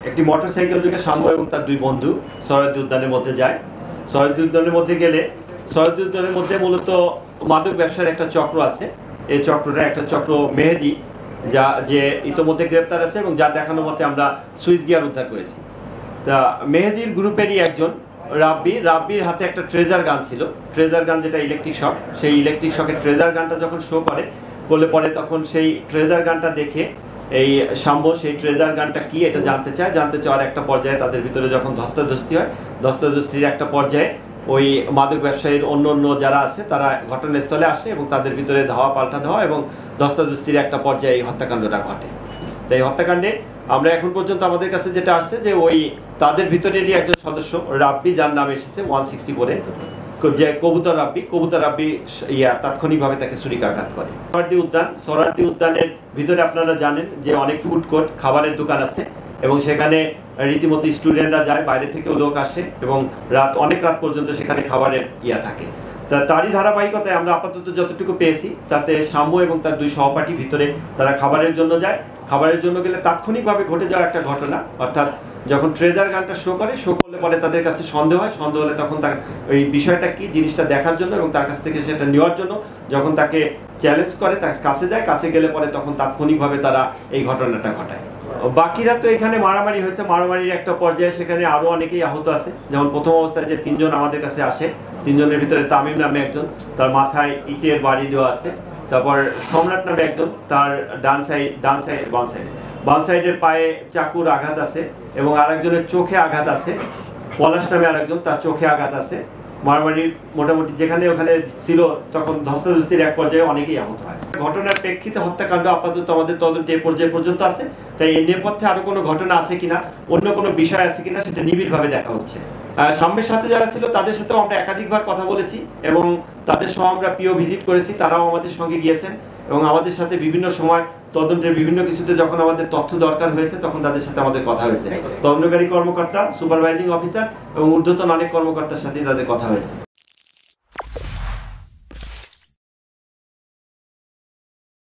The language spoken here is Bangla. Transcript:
একটি মোটরসাইকেল যোগে শাম্য এবং তার দুই বন্ধু সরোয়ার্দী উদ্যানের মধ্যে যায়। সরোয়ার্দী উদ্যানের মধ্যে গেলে সরোয়ার্দী উদ্যানের মধ্যে মূলত মাদক ব্যবসার একটা চক্র আছে। এই চক্রটা একটা চক্র মেহেদি, যে ইতোমধ্যে গ্রেপ্তার আছে এবং যার দেখানো মতে আমরা সুইচ গিয়ার উদ্ধার করেছি। তা মেহেদির গ্রুপেরই একজন রাব্বির হাতে একটা ট্রেজার গান ছিল। ট্রেজার গান যেটা ইলেকট্রিক শক, সেই ইলেকট্রিক শকের ট্রেজার গানটা যখন শো করলে পরে তখন সেই ট্রেজার গানটা দেখে এই শাম্য সেই ট্রেজার গানটা কি এটা জানতে চাওয়ার একটা পর্যায়ে তাদের ভিতরে যখন ধস্তাধস্তি হয়, ধস্তাধস্তির একটা পর্যায়ে ওই মাদক ব্যবসায়ীর অন্য যারা আছে তারা ঘটনাস্থলে আসে এবং তাদের ভিতরে ধাওয়া পাল্টা দেওয়া এবং ধস্তাধস্তির একটা পর্যায়ে এই হত্যাকাণ্ডটা ঘটে। তাই হত্যাকাণ্ডে আমরা এখন পর্যন্ত আমাদের কাছে যেটা আসছে যে ওই তাদের ভিতরেরই একজন সদস্য রাব্বি, যার নাম এসেছে 164 যে কবুতর রাব্বি তাৎক্ষণিকভাবে তাকে ছুরিকাঘাত করে। সোহরাওয়ার্দী উদ্যানের ভিতরে আপনারা জানেন যে অনেক ফুড কোর্ট, খাবারের দোকান আছে এবং সেখানে রীতিমতো স্টুডেন্টরা যায়, বাইরে থেকেও লোক আসে এবং অনেক রাত পর্যন্ত সেখানে খাবারের থাকে। তারই ধারাবাহিকতায় আমরা আপাতত যতটুকু পেয়েছি তাতে শাম্য এবং তার দুই সহপাঠী ভিতরে তারা খাবারের জন্য যায়। খাবারের জন্য গেলে তাৎক্ষণিকভাবে ঘটে যাওয়া একটা ঘটনা, অর্থাৎ যখন ট্রেজার গানটা শো করলে পরে তাদের কাছে সন্দেহ হলে তখন তার ওই বিষয়টা কি জিনিসটা দেখার জন্য এবং তার কাছ থেকে সেটা নেওয়ার জন্য যখন তাকে চ্যালেঞ্জ করে, তার কাছে গেলে পরে তখন তাৎক্ষণিকভাবে তারা এই ঘটনাটা ঘটায়। বাকিরা তো এখানে মারামারি হয়েছে, মারামারির একটা পর্যায়ে সেখানে আরো অনেকেই আহত আছে। যেমন প্রথম অবস্থায় যে 3 জন আমাদের কাছে আসে, 3 জনের ভিতরে তামিম নামে একজন, তার মাথায় ইটের বাড়ি দেওয়া আছে। তারপর সম্রাট নামে একজন, তার বাম সাইডের পায়ে চাকুর আঘাত আছে এবং আরেকজনের চোখে আঘাত আছে। পলাশ নামে আরেকজন, তার চোখে আঘাত আছে। মারামারি মোটামুটি যেখানে ওখানে ছিল তখন ধস্তাধস্তির এক পর্যায়ে অনেকেই আহত হয়। ঘটনার প্রেক্ষিতে হত্যাকাণ্ড আপাতত আমাদের তদন্তে এই পর্যায়ে পর্যন্ত আছে। তাই এই নেপথ্যে আরো কোনো ঘটনা আছে কিনা, অন্য কোনো বিষয় আছে কিনা সেটা নিবিড়ভাবে দেখা হচ্ছে। শাম্যের সাথে যারা ছিল তাদের সাথেও আমরা একাধিকবার কথা বলেছি এবং তাদের সহ আমরা পিও ভিজিট করেছি, তারাও আমাদের সঙ্গে গিয়েছেন এবং আমাদের সাথে বিভিন্ন সময় তদন্তের বিভিন্ন কিছুতে যখন আমাদের তথ্য দরকার হয়েছে তখন তাদের সাথে আমাদের কথা হয়েছে। তদন্তকারী কর্মকর্তা, সুপারভাইজিং অফিসার এবং ঊর্ধ্বতন অনেক কর্মকর্তার সাথে তাদের কথা হয়েছে।